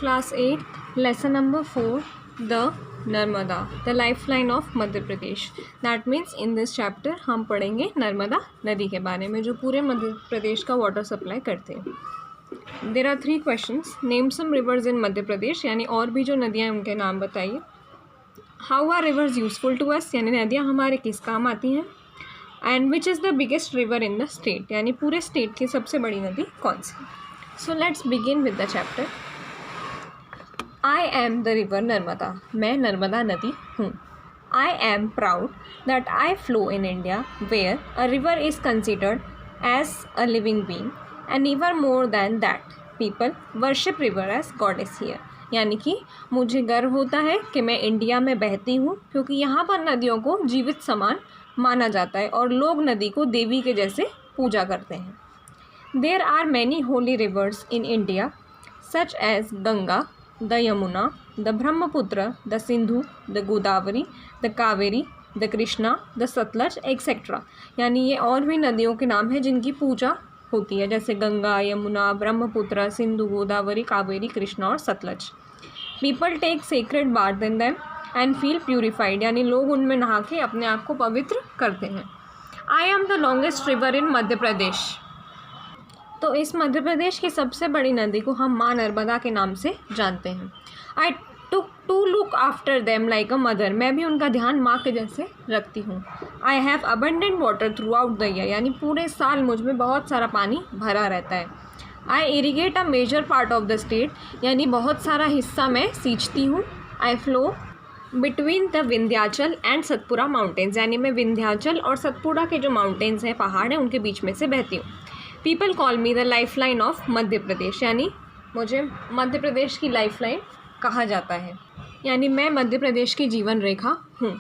Class 8 lesson number 4 the Narmada the lifeline of Madhya Pradesh. That means in this chapter हम पढ़ेंगे नर्मदा नदी के बारे में जो पूरे मध्य प्रदेश का वाटर सप्लाई करते हैं। There are 3 questions. Name some rivers in Madhya Pradesh, यानी और भी जो नदियाँ हैं उनके नाम बताइए। How are rivers useful to us, यानी नदियाँ हमारे किस काम आती हैं। And which is the biggest river in the state, यानी पूरे स्टेट की सबसे बड़ी नदी कौन सी। So let's begin with the chapter. I am the river Narmada, मैं नर्मदा नदी हूँ। I am proud that I flow in India where a river is considered as a living being and ever more than that people worship river as goddess here, यानी कि मुझे गर्व होता है कि मैं इंडिया में बहती हूँ क्योंकि यहाँ पर नदियों को जीवित समान माना जाता है और लोग नदी को देवी के जैसे पूजा करते हैं। There are many holy rivers in India such as Ganga, the Yamuna, the Brahmaputra, the Sindhu, the Godavari, the Kaveri, the Krishna, the Sutlej etcetera, यानी ये और भी नदियों के नाम हैं जिनकी पूजा होती है, जैसे गंगा, यमुना, ब्रह्मपुत्र, सिंधु, गोदावरी, कावेरी, कृष्णा और Sutlej. People take sacred bath in them and feel purified, यानी लोग उनमें नहा के अपने आप को पवित्र करते हैं। I am the longest river in Madhya Pradesh, तो इस मध्य प्रदेश की सबसे बड़ी नदी को हम माँ नर्मदा के नाम से जानते हैं। I took to look after them like a mother, मैं भी उनका ध्यान माँ के जैसे रखती हूँ। I have abundant water throughout the year, यानी पूरे साल मुझ में बहुत सारा पानी भरा रहता है। I irrigate a major part of the state, यानी बहुत सारा हिस्सा मैं सींचती हूँ। I flow between the Vindhyachal and Satpura mountains, यानी मैं विंध्याचल और सतपुड़ा के जो माउंटेन्स हैं, पहाड़ हैं, उनके बीच में से बहती हूँ। People call me the lifeline of Madhya Pradesh, यानी मुझे मध्य प्रदेश की लाइफ लाइन कहा जाता है, यानी मैं मध्य प्रदेश की जीवन रेखा हूँ।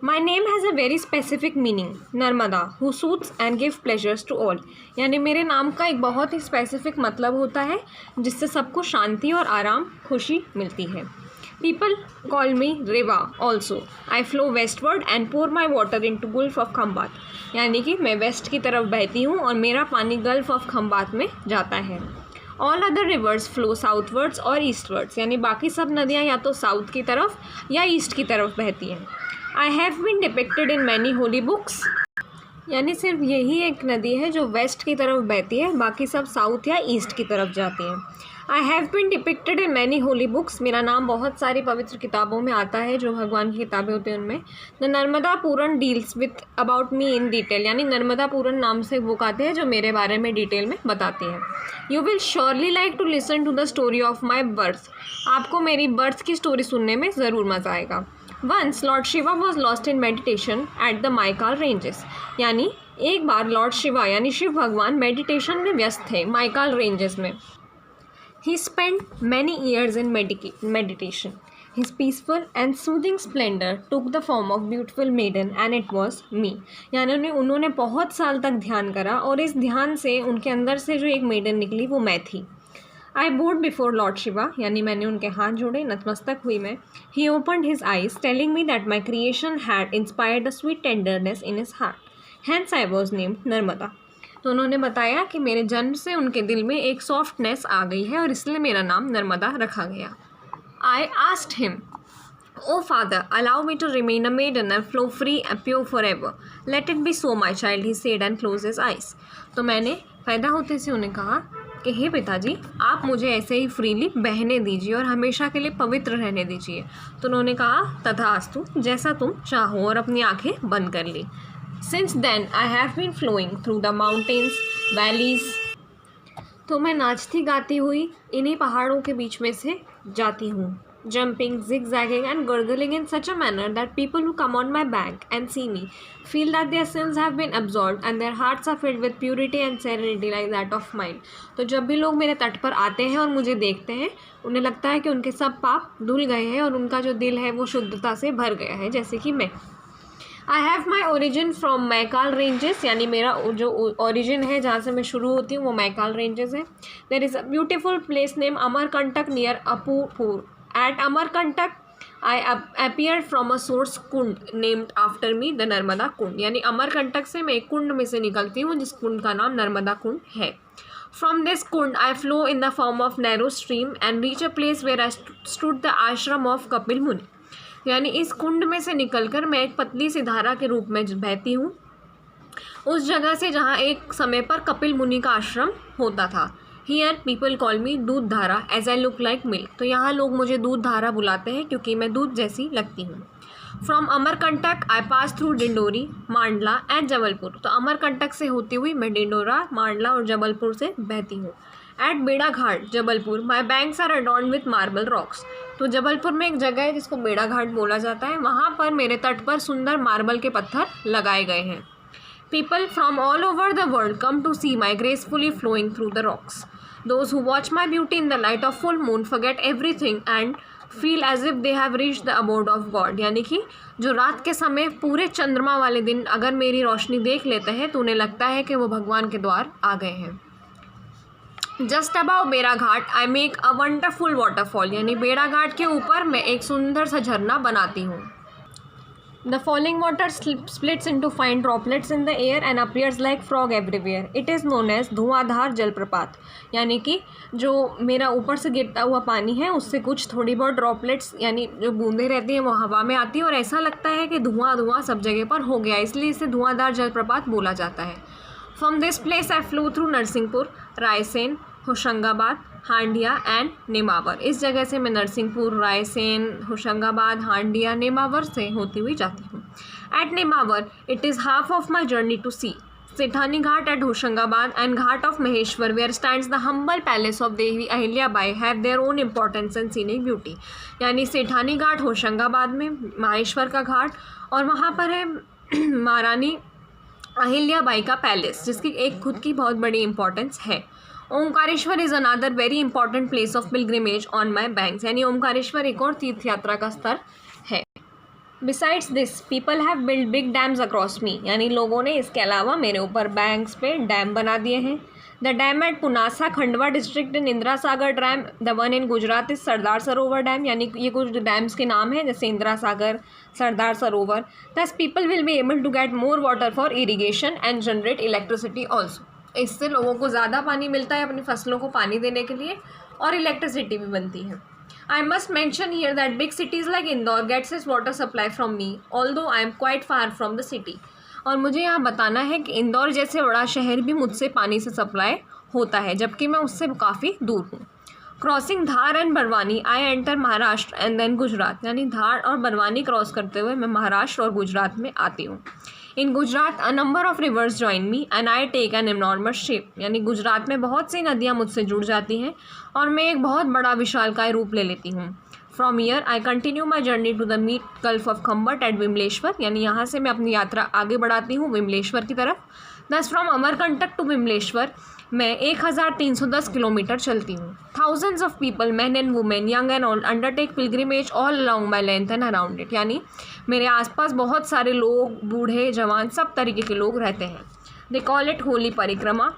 My name has a very specific meaning Narmada who suits and give pleasures to all, यानी मेरे नाम का एक बहुत ही स्पेसिफिक मतलब होता है जिससे सबको शांति और आराम खुशी मिलती है। People call me Reva also, I flow westward and pour my water into gulf of Khambhat, यानी कि मैं वेस्ट की तरफ बहती हूँ और मेरा पानी गल्फ ऑफ खम्बात में जाता है। All other rivers flow southwards और ईस्टवर्ड्स, यानी बाकी सब नदियाँ या तो साउथ की तरफ या ईस्ट की तरफ बहती हैं। I have been depicted in many holy books, यानी सिर्फ यही एक नदी है जो वेस्ट की तरफ बहती है, बाकी सब साउथ या ईस्ट की तरफ जाती हैं। I have been depicted in many holy books, मेरा नाम बहुत सारी पवित्र किताबों में आता है जो भगवान की किताबें होती हैं उनमें। The Narmada Purana deals with about me in detail, यानी नर्मदा पुराण नाम से बुक आते हैं जो मेरे बारे में डिटेल में बताती हैं। You will surely like to listen to the story of my birth, आपको मेरी बर्थ की स्टोरी सुनने में ज़रूर मज़ा आएगा। Once lord Shiva was lost in meditation at the Maikal ranges, यानी एक बार लॉर्ड शिवा यानी शिव भगवान मेडिटेशन में व्यस्त थे माइकाल रेंजेस में। He spent many years in meditation. His peaceful and soothing splendor took the form of beautiful maiden and it was me. यानी उन्होंने बहुत साल तक ध्यान करा और इस ध्यान से उनके अंदर से जो एक मेडन निकली वो मैं थी। I bowed before Lord Shiva, यानी मैंने उनके हाथ जोड़े, नतमस्तक हुई मैं। He opened his eyes, telling me that my creation had inspired a sweet tenderness in his heart. Hence I was named Narmada. तो उन्होंने बताया कि मेरे जन्म से उनके दिल में एक सॉफ्टनेस आ गई है और इसलिए मेरा नाम नर्मदा रखा गया। I asked him, O father allow me to remain a maiden and flow free and pure forever, let it be so my child, he said and close his eyes. तो मैंने पैदा होते से उन्हें कहा कि हे पिताजी, आप मुझे ऐसे ही फ्रीली बहने दीजिए और हमेशा के लिए पवित्र रहने दीजिए। तो उन्होंने कहा तथास्तु, जैसा तुम चाहो, और अपनी आँखें बंद कर ली। Since then I have been flowing through the mountains, valleys, तो मैं नाचती गाती हुई इन्हीं पहाड़ों के बीच में से जाती हूँ, jumping, zigzagging and gurgling in such a manner that people who come on my bank and see me feel that their sins have been absolved and their hearts are filled with purity and serenity like that of mine. तो जब भी लोग मेरे तट पर आते हैं और मुझे देखते हैं, उन्हें लगता है कि उनके सब पाप धुल गए हैं और उनका जो दिल है वो शुद्धता से भर गया है, जैसे कि मैं। I have my origin from Maikal ranges, यानी मेरा जो ओरिजिन है जहाँ से मैं शुरू होती हूँ वो मैकाल रेंजेस है। There is a beautiful place name Amarkantak near Anuppur. At Amarkantak I appeared from a source kund named after me the Narmada kund, यानी अमरकंटक से मैं एक कुंड में से निकलती हूँ जिस कुंड का नाम नर्मदा कुंड है। From this kund I flow in the form of narrow stream and reach a place where I stood the ashram of Kapil Muni. यानी इस कुंड में से निकलकर मैं एक पतली सी धारा के रूप में बहती हूँ उस जगह से जहाँ एक समय पर कपिल मुनि का आश्रम होता था. Here people call me Dudh Dhara as I look like milk. तो यहाँ लोग मुझे दूध धारा बुलाते हैं क्योंकि मैं दूध जैसी लगती हूँ. From Amarkantak I pass through Dindori, मांडला एंड जबलपुर. तो अमरकंटक से होती हुई मैं डिंडोरा, मांडला और जबलपुर से बहती हूँ. At Bheda Ghat Jabalpur my banks are adorned with marble rocks. तो जबलपुर में एक जगह है जिसको बेड़ा घाट बोला जाता है. वहाँ पर मेरे तट पर सुंदर मार्बल के पत्थर लगाए गए हैं. People from all over the world come to see my gracefully flowing through the rocks. Those who watch my beauty in the light of full moon forget everything and feel as if they have reached the abode of God. यानी कि जो रात के समय पूरे चंद्रमा वाले दिन अगर मेरी रोशनी देख लेते हैं तो उन्हें लगता है कि वो भगवान के द्वार आ गए हैं. Just about Bheda Ghat I make a wonderful waterfall. यानी बेड़ा घाट के ऊपर मैं एक सुंदर सा झरना बनाती हूँ. The falling water splits into fine droplets in the air and appears like frog everywhere. It is known as धुआंधार जलप्रपात. यानी कि जो मेरा ऊपर से गिरता हुआ पानी है उससे कुछ थोड़ी बहुत ड्रॉपलेट्स यानी जो बूंदें रहती हैं वो हवा में आती है और ऐसा लगता है कि धुआं सब जगह पर हो गया, इसलिए इसे धुआंधार जलप्रपात बोला जाता है. From this place I flew through Narsinghpur, Raisen, Hoshangabad, Handia and Nemawar. इस जगह से मैं नरसिंहपुर, रायसेन, होशंगाबाद, हांडिया, नेमावर से होती हुई जाती हूँ. At Nemawar it is half of my journey to see Sethani Ghat at Hoshangabad and ghat of Maheshwar where stands the humble palace of Devi Ahilyabai have their own importance and scenic beauty. यानी सेठानी घाट होशंगाबाद में, महेश्वर का घाट और वहाँ पर है महारानी अहिल्याबाई का पैलेस जिसकी एक खुद की बहुत बड़ी इंपॉर्टेंस है. Omkareshwar is another very important place of pilgrimage on my banks. यानी ओमकारेश्वर एक और तीर्थ यात्रा का स्थल है. Besides this people have build big dams across me. यानी लोगों ने इसके अलावा मेरे ऊपर बैंक्स पे डैम बना दिए हैं. The dam at Punasa Khandwa district in Indira Sagar dam. The one in Gujarat is Sardar Sarovar dam. यानी ये कुछ डैम्स के नाम हैं जैसे Indira Sagar, Sardar Sarovar. Thus people will be able to get more water for irrigation and generate electricity also. इससे लोगों को ज़्यादा पानी मिलता है अपनी फसलों को पानी देने के लिए और इलेक्ट्रिसिटी भी बनती है. I must mention here that big cities like Indore gets its water supply from me although I am quite far from the city. और मुझे यहाँ बताना है कि इंदौर जैसे बड़ा शहर भी मुझसे पानी से सप्लाई होता है जबकि मैं उससे काफ़ी दूर हूँ. Crossing Dhar and Barwani I enter Maharashtra and then Gujarat. यानी धार और बरवानी क्रॉस करते हुए मैं महाराष्ट्र और गुजरात में आती हूँ. In Gujarat a number of rivers join me and I take an enormous shape. यानी गुजरात में बहुत सी नदियाँ मुझसे जुड़ जाती हैं और मैं एक बहुत बड़ा विशालकाय रूप ले लेती हूँ. From here I continue my journey to the meet gulf of Khambhat at Vimleshwar. यानी यहाँ से मैं अपनी यात्रा आगे बढ़ाती हूँ विमलेश्वर की तरफ. दस फ्रॉम अमरकंटक टू विमलेश्वर मैं 1310 किलोमीटर चलती हूँ. Thousands of people man and women young and old undertake pilgrimage all along my length and around it. यानी मेरे आसपास बहुत सारे लोग, बूढ़े जवान सब तरीके के लोग रहते हैं. दे कॉल इट होली परिक्रमा.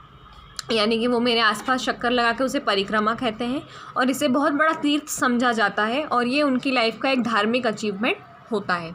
यानी कि वो मेरे आसपास चक्कर लगा के उसे परिक्रमा कहते हैं और इसे बहुत बड़ा तीर्थ समझा जाता है और ये उनकी लाइफ का एक धार्मिक अचीवमेंट होता है.